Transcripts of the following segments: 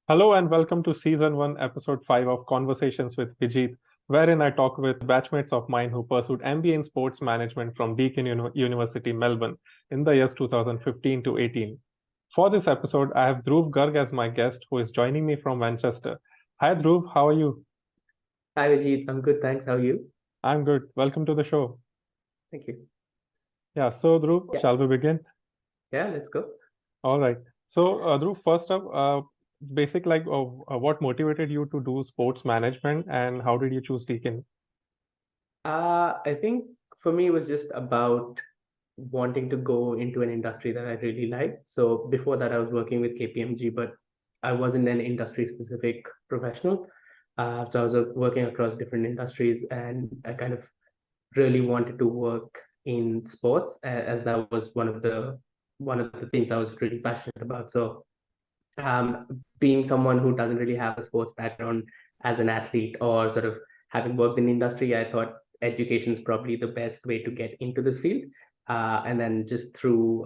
Hello and welcome to Season 1, Episode 5 of Conversations with Vijeet, wherein I talk with batchmates of mine who pursued MBA in Sports Management from Deakin University, Melbourne in the years 2015 to 18. For this episode, I have Dhruv Garg as my guest, who is joining me from Manchester. Hi Dhruv, how are you? Hi, Vijeet. I'm good, thanks. How are you? I'm good. Welcome to the show. Thank you. Yeah, so Dhruv, Yeah, shall we begin? yeah, let's go. All right. So, Dhruv, first up, what motivated you to do sports management and how did you choose Deakin? I think for me, it was just about wanting to go into an industry that I really liked. So before that, I was working with KPMG, but I wasn't an industry-specific professional. So I was working across different industries, and I kind of really wanted to work in sports, as that was one of the things I was really passionate about. So being someone who doesn't really have a sports background as an athlete or sort of having worked in industry, I thought education is probably the best way to get into this field. And then just through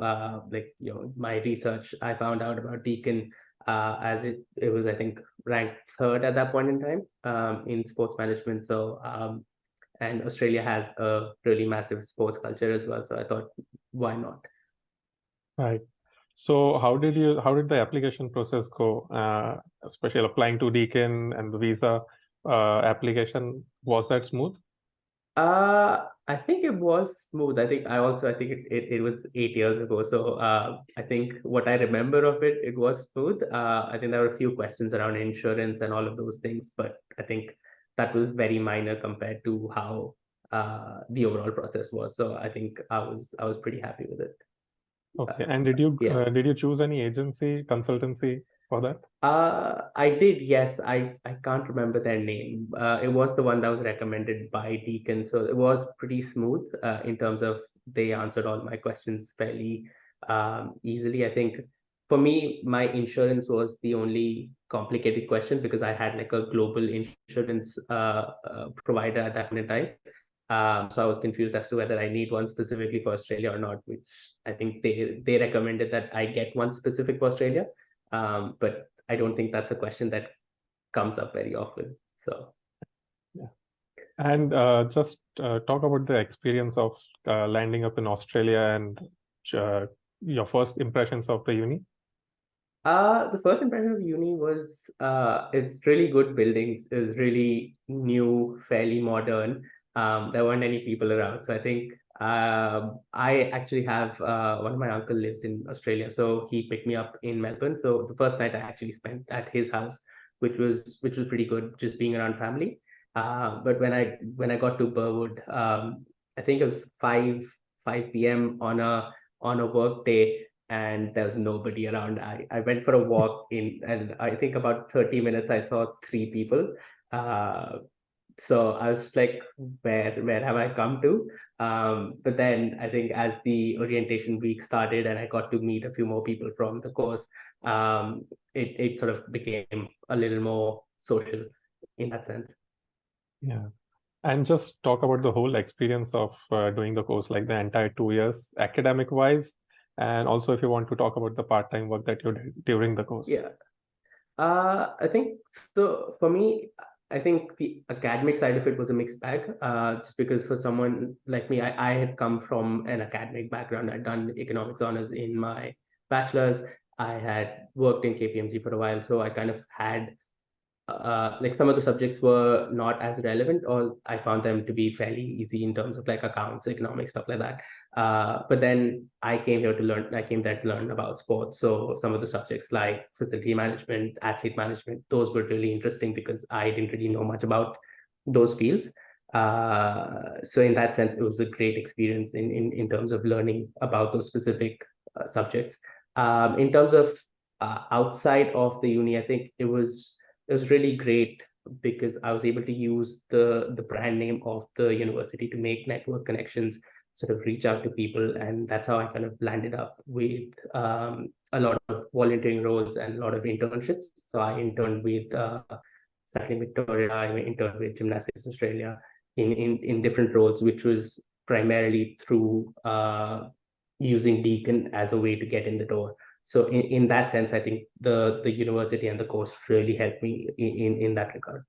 my research, I found out about Deakin, as it was, I think, ranked third at that point in time in sports management. So and Australia has a really massive sports culture as well. So I thought, why not? Right. So how did the application process go? Especially applying to Deakin and the visa application, was that smooth? I think it was smooth. I think it was 8 years ago. So I think what I remember of it, it was smooth. I think there were a few questions around insurance and all of those things, but I think that was very minor compared to how the overall process was. So I think I was pretty happy with it. Okay. Uh, And did you yeah. uh, did you choose any agency, consultancy for that? I did, yes. I can't remember their name. It was the one that was recommended by Deacon, so it was pretty smooth in terms of they answered all my questions fairly easily. I think for me, my insurance was the only complicated question because I had like a global insurance provider at that point in time. So I was confused as to whether I need one specifically for Australia or not, which I think they recommended that I get one specific for Australia. But I don't think that's a question that comes up very often. So Yeah. And just talk about the experience of landing up in Australia and uh, your first impressions of the uni. the first impression of uni was it's really good buildings, is really new, fairly modern. There weren't any people around. So I think I actually have one of my uncle lives in Australia, so he picked me up in Melbourne. So the first night I actually spent at his house, which was pretty good, just being around family. But when I got to Burwood, I think it was 5 p.m. on a work day, and there was nobody around. I went for a walk in, and I think about 30 minutes, I saw three people. Uh, so I was just like, where have I come to? But then I think as the orientation week started and I got to meet a few more people from the course, it sort of became a little more social in that sense. Yeah. And just talk about the whole experience of doing the course, like the entire 2 years, academic wise, and also if you want to talk about the part-time work that you did during the course. Yeah. I think so. For me, I think the academic side of it was a mixed bag. Just because for someone like me, I had come from an academic background. I'd done economics honors in my bachelor's. I had worked in KPMG for a while, so I kind of had like some of the subjects were not as relevant, or I found them to be fairly easy in terms of like accounts, economics, stuff like that. But then I came there to learn about sports. So some of the subjects like facility management, athlete management, those were really interesting because I didn't really know much about those fields. So in that sense, it was a great experience in terms of learning about those specific subjects. In terms of outside of the uni, I think it was really great because I was able to use the brand name of the university to make network connections, sort of reach out to people, and that's how I kind of landed up with a lot of volunteering roles and a lot of internships. So I interned with Cycling Victoria, I interned with Gymnastics Australia in different roles, which was primarily through using Deakin as a way to get in the door. So in that sense, I think the university and the course really helped me in that regard.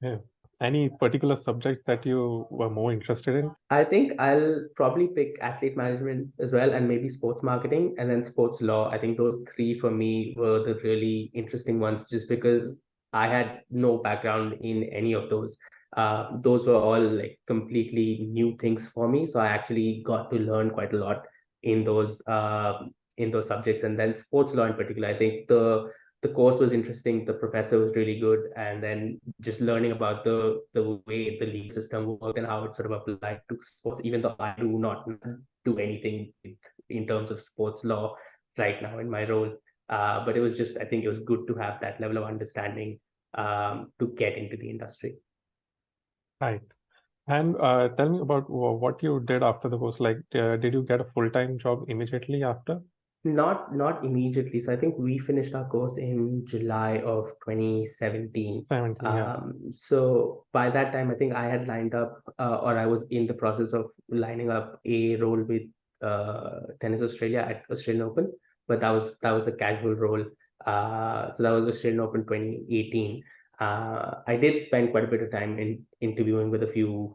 Yeah. Any particular subjects that you were more interested in? I think I'll probably pick athlete management as well, and maybe sports marketing, and then sports law. I think those three for me were the really interesting ones, just because I had no background in any of those. Those were all like completely new things for me, so I actually got to learn quite a lot in those subjects. And then sports law in particular, I think the course was interesting, the professor was really good, and then just learning about the way the league system worked and how it sort of applied to sports, even though I do not do anything in terms of sports law right now in my role. But it was just, I think it was good to have that level of understanding to get into the industry. Right. And tell me about what you did after the course. Like, did you get a full-time job immediately after? Not immediately. So I think we finished our course in July of 2017. 17, yeah. So by that time, I think I had lined up, or I was in the process of lining up a role with Tennis Australia at Australian Open, but that was a casual role. So that was Australian Open 2018. I did spend quite a bit of time in interviewing with a few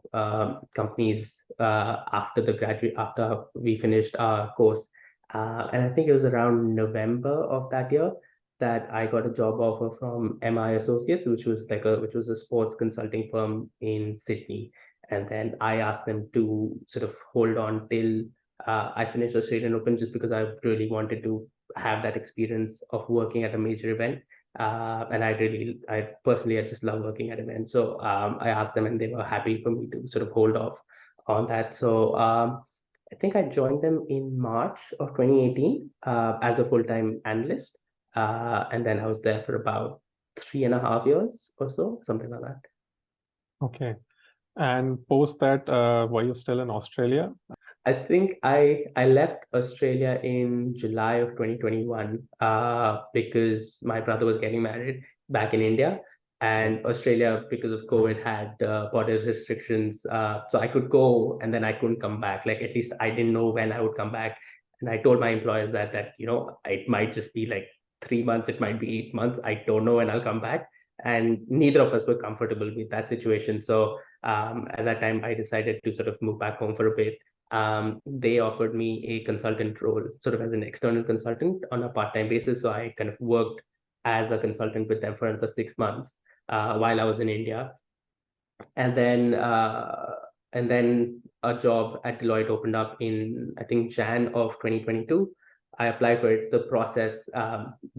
companies after we finished our course. And I think it was around November of that year that I got a job offer from MI Associates, which was a sports consulting firm in Sydney. And then I asked them to sort of hold on till I finished Australian Open, just because I really wanted to have that experience of working at a major event. And I personally, I just love working at events. So I asked them, and they were happy for me to sort of hold off on that. So I think I joined them in March of 2018 as a full-time analyst. And then I was there for about 3.5 years or so, something like that. Okay. And post that, were you still in Australia? I think I left Australia in July of 2021 because my brother was getting married back in India, and Australia, because of COVID, had border restrictions. So I could go and then I couldn't come back. Like, at least I didn't know when I would come back. And I told my employers that it might just be like 3 months, it might be 8 months. I don't know when I'll come back. And neither of us were comfortable with that situation. So at that time, I decided to sort of move back home for a bit. They offered me a consultant role, sort of as an external consultant on a part-time basis. So I kind of worked as a consultant with them for another 6 months while I was in India. And then a job at Deloitte opened up in, I think, Jan of 2022. I applied for it. The process,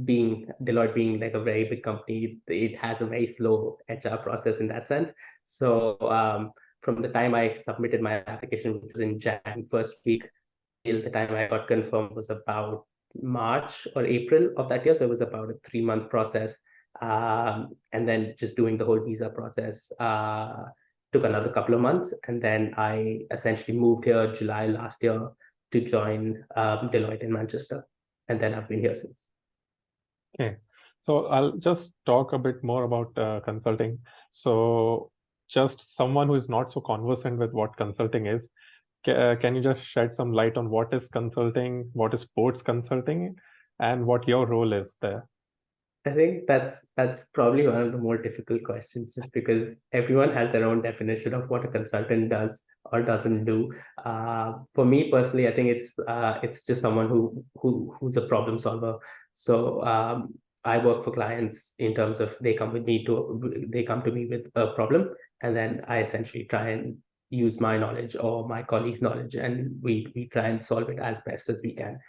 being Deloitte being like a very big company, it has a very slow HR process in that sense. So from the time I submitted my application, which was in Jan first week, till the time I got confirmed was about March or April of that year. So it was about a 3-month process. And then just doing the whole visa process took another couple of months. And then I essentially moved here July last year to join Deloitte in Manchester. And then I've been here since. Okay. So I'll just talk a bit more about consulting. So just someone who is not so conversant with what consulting is, can you just shed some light on what is consulting, what is sports consulting, and what your role is there? I think that's probably one of the more difficult questions, just because everyone has their own definition of what a consultant does or doesn't do. For me personally, I think it's just someone who's a problem solver. So I work for clients in terms of they come to me with a problem, and then I essentially try and use my knowledge or my colleagues' knowledge, and we try and solve it as best as we can.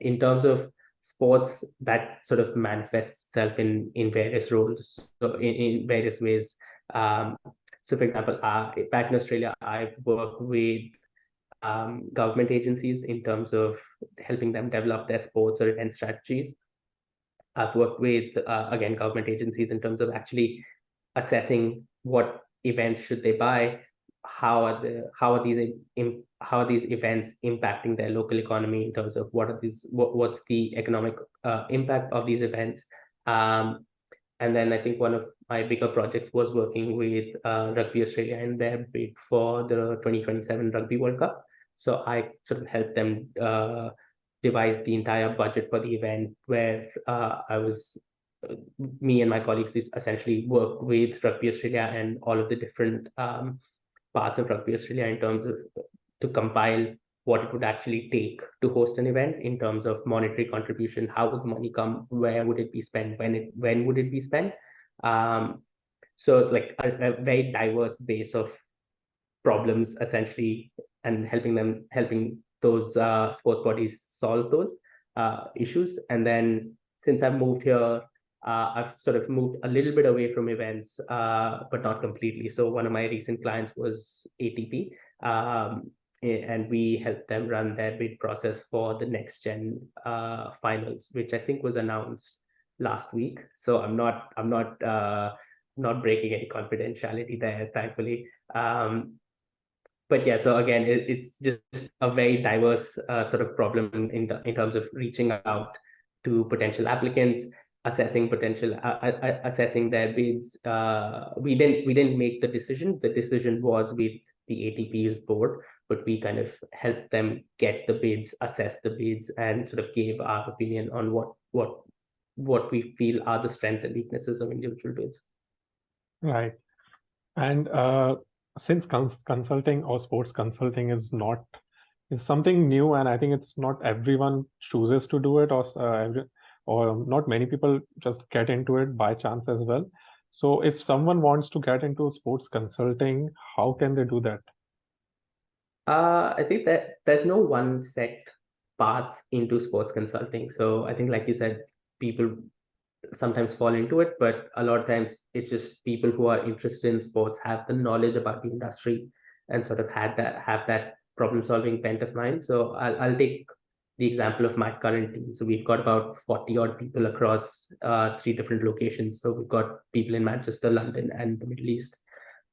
In terms of sports, that sort of manifests itself in various roles, so in various ways. So for example, back in Australia, I work with government agencies in terms of helping them develop their sports or event strategies. I've worked with again, government agencies in terms of actually assessing what events should they buy, how are these events impacting their local economy in terms of what's the economic impact of these events. And then I think one of my bigger projects was working with Rugby Australia and their bid for the 2027 Rugby World Cup. So I sort of helped them devised the entire budget for the event, where me and my colleagues, we essentially worked with Rugby Australia and all of the different parts of Rugby Australia in terms of to compile what it would actually take to host an event in terms of monetary contribution, how would the money come, where would it be spent, when would it be spent. So like a very diverse base of problems essentially, and helping those sports bodies solve those issues. And then since I've moved here, I've sort of moved a little bit away from events, but not completely. So one of my recent clients was ATP, and we helped them run their bid process for the next gen finals, which I think was announced last week. So I'm not breaking any confidentiality there, thankfully. But yeah, so again, it's just a very diverse sort of problem in terms of reaching out to potential applicants, assessing their bids. We didn't make the decision. The decision was with the ATP's board, but we kind of helped them get the bids, assess the bids, and sort of gave our opinion on what we feel are the strengths and weaknesses of individual bids. Right. And since consulting or sports consulting is something new, and I think it's not everyone chooses to do it, or not many people just get into it by chance as well. So if someone wants to get into sports consulting, how can they do that? I think that there's no one set path into sports consulting. So I think, like you said, people sometimes fall into it, but a lot of times it's just people who are interested in sports, have the knowledge about the industry, and sort of have that problem solving bent of mind. So I'll take the example of my current team. So we've got about 40 odd people across 3 different locations. So we've got people in Manchester, London, and the Middle East.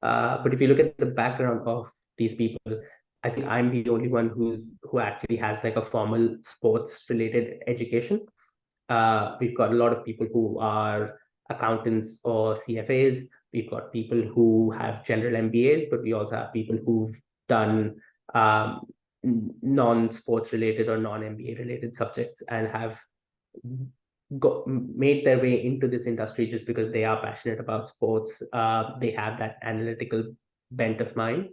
But if you look at the background of these people, I think I'm the only one who actually has like a formal sports related education. We've got a lot of people who are accountants or CFAs. We've got people who have general MBAs, but we also have people who've done non-sports related or non-MBA related subjects and have made their way into this industry just because they are passionate about sports. They have that analytical bent of mind,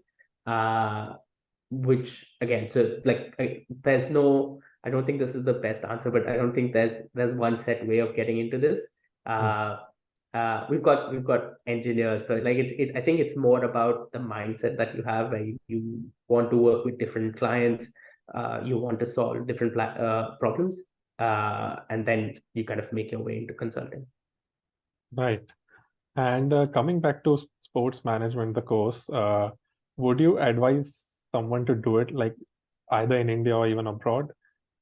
which again, so like there's no, I don't think this is the best answer, but I don't think there's one set way of getting into this. We've got engineers, so like I think it's more about the mindset that you have, where you want to work with different clients, you want to solve different problems, and then you kind of make your way into consulting. Right. And coming back to sports management, the course, would you advise someone to do it, like either in India or even abroad?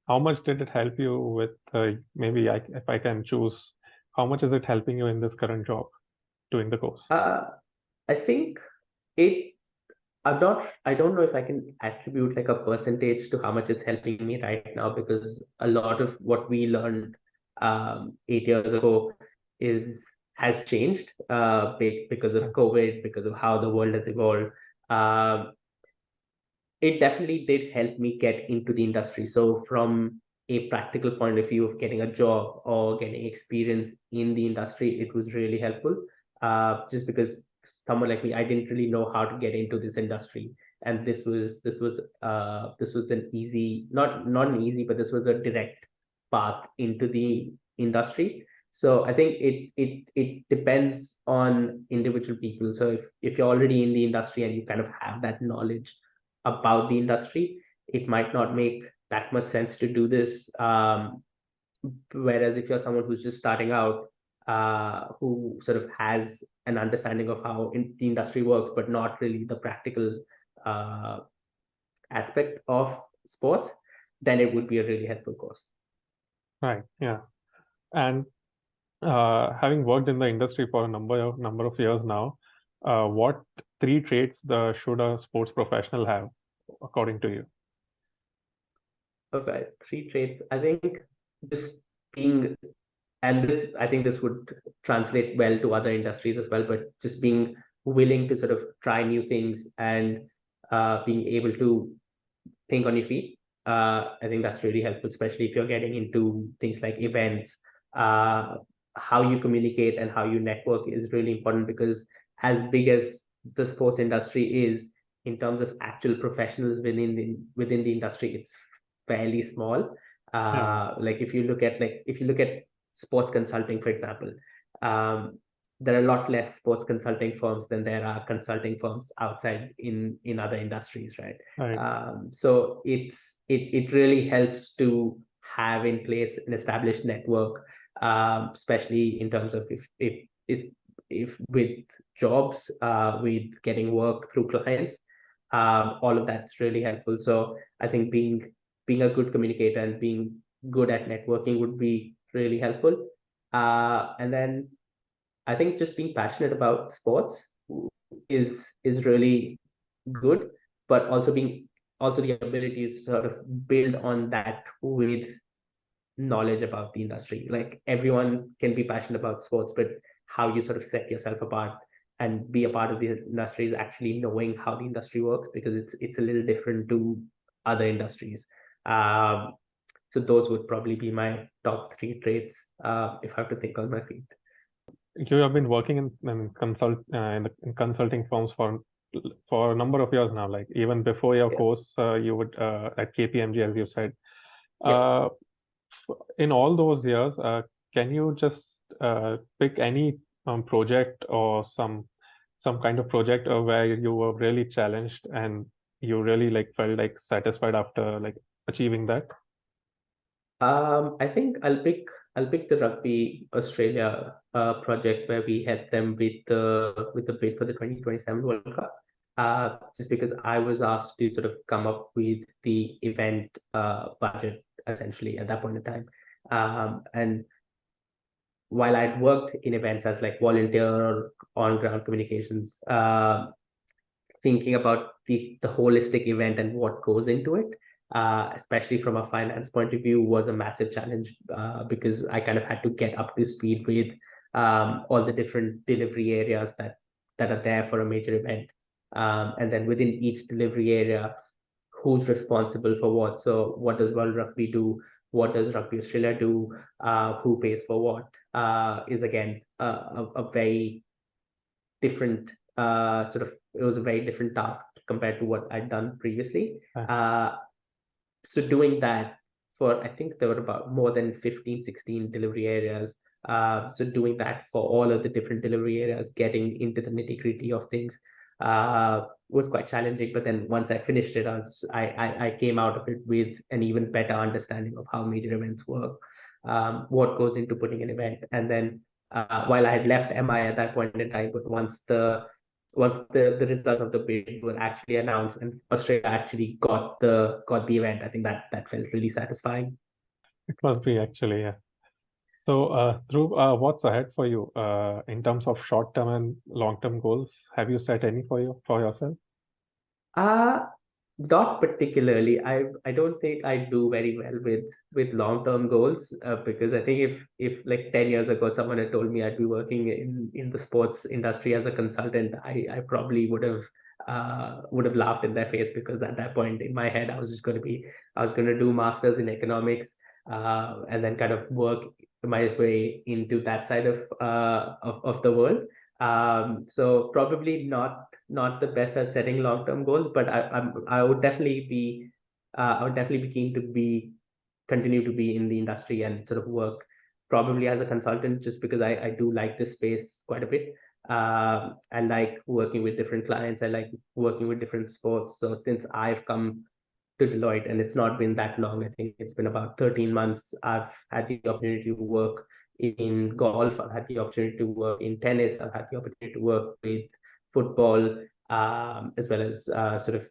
How much did it help you with, if I can choose, how much is it helping you in this current job doing the course? I think I don't know if I can attribute like a percentage to how much it's helping me right now, because a lot of what we learned 8 years ago has changed because of COVID, because of how the world has evolved. It definitely did help me get into the industry. So from a practical point of view of getting a job or getting experience in the industry, it was really helpful. Just because someone like me, I didn't really know how to get into this industry, and this was an easy, not an easy, but this was a direct path into the industry. So I think it depends on individual people. So if you're already in the industry and you kind of have that knowledge about the industry, it might not make that much sense to do this. Whereas if you're someone who's just starting out, who sort of has an understanding of how the industry works, but not really the practical aspect of sports, then it would be a really helpful course. Right. Yeah. And having worked in the industry for a number of years now, what 3 traits should a sports professional have, according to you? Okay, 3 traits. I think just being, and I think this would translate well to other industries as well, but just being willing to sort of try new things and being able to think on your feet. I think that's really helpful, especially if you're getting into things like events. How you communicate and how you network is really important, because as big as the sports industry is, in terms of actual professionals within the industry, it's fairly small. Like if you look at sports consulting, for example, um, there are a lot less sports consulting firms than there are consulting firms outside in other industries, right? So it really helps to have in place an established network, especially in terms of if with jobs, with getting work through clients, all of that's really helpful. So I think being a good communicator and being good at networking would be really helpful. And then I think just being passionate about sports is really good, but also the ability to sort of build on that with knowledge about the industry. Like everyone can be passionate about sports, but how you sort of set yourself apart and be a part of the industry is actually knowing how the industry works, because it's a little different to other industries. So those would probably be my top three traits, if I have to think on my feet. You have been working in consulting firms for a number of years now. Like even before your course, you would at KPMG, as you said. In all those years, can you just pick any project or some kind of project where you were really challenged and you really like felt like satisfied after like achieving that? I think I'll pick the Rugby Australia project, where we helped them with the bid for the 2027 World Cup. Just because I was asked to sort of come up with the event budget essentially at that point in time. And while I'd worked in events as like volunteer or on ground communications, thinking about the holistic event and what goes into it, especially from a finance point of view, was a massive challenge, because I kind of had to get up to speed with all the different delivery areas that are there for a major event. And then within each delivery area, who's responsible for what? So what does World Rugby do? What does Rugby Australia do? Who pays for what? Is again a very different it was a very different task compared to what I'd done previously. So doing that for, I think there were about more than 15, 16 delivery areas. So doing that for all of the different delivery areas, getting into the nitty-gritty of things, was quite challenging. But then once I finished it, I came out of it with an even better understanding of how major events work, what goes into putting an event. And then while I had left MI at that point in time, but once the results of the bid were actually announced and Australia actually got the event, I think that felt really satisfying. It must be actually, yeah. So, Dhruv, what's ahead for you in terms of short-term and long-term goals? Have you set any for yourself? Not particularly. I don't think I do very well with long-term goals, because I think if like 10 years ago someone had told me I'd be working in the sports industry as a consultant, I probably would have laughed in their face, because at that point in my head I was going to do masters in economics, and then kind of work my way into that side of the world. So probably not the best at setting long-term goals, but I would definitely be keen to continue to be in the industry and sort of work probably as a consultant, just because I do like this space quite a bit. I like working with different clients. I like working with different sports. So since I've come to Deloitte, and it's not been that long, I think it's been about 13 months, I've had the opportunity to work in golf, I've had the opportunity to work in tennis, I've had the opportunity to work with football, as well as sort of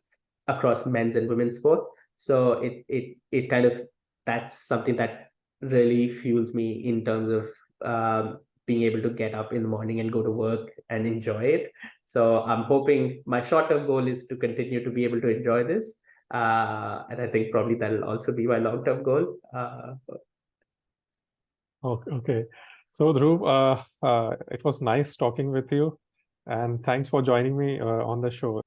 across men's and women's sport. So it kind of, that's something that really fuels me in terms of being able to get up in the morning and go to work and enjoy it. So I'm hoping my short-term goal is to continue to be able to enjoy this. And I think probably that'll also be my long-term goal. Okay. So, Dhruv, it was nice talking with you, and thanks for joining me on the show.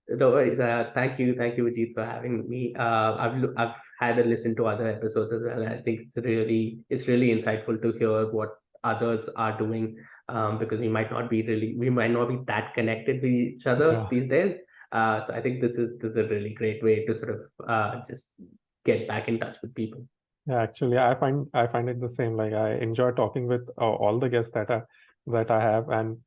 No worries. Thank you, Vijeet, for having me. I've had a listen to other episodes as well. I think it's really insightful to hear what others are doing, because we might not be that connected with each other these days. So I think this is a really great way to sort of just get back in touch with people. Yeah, actually, I find it the same. Like I enjoy talking with all the guests that I have, and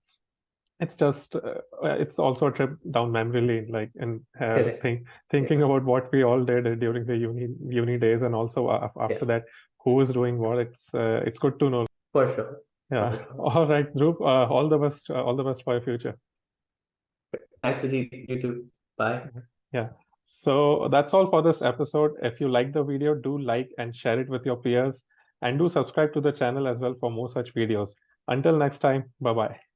it's just it's also a trip down memory lane, like and Correct. thinking about what we all did during the uni days, and also after that, who is doing what. It's good to know. For sure. Yeah. For sure. All right, Dhruv. All the best for your future. Thanks, Vijeet. You too. Bye. Yeah. So that's all for this episode. If you like the video, do like and share it with your peers, and do subscribe to the channel as well for more such videos. Until next time, bye bye.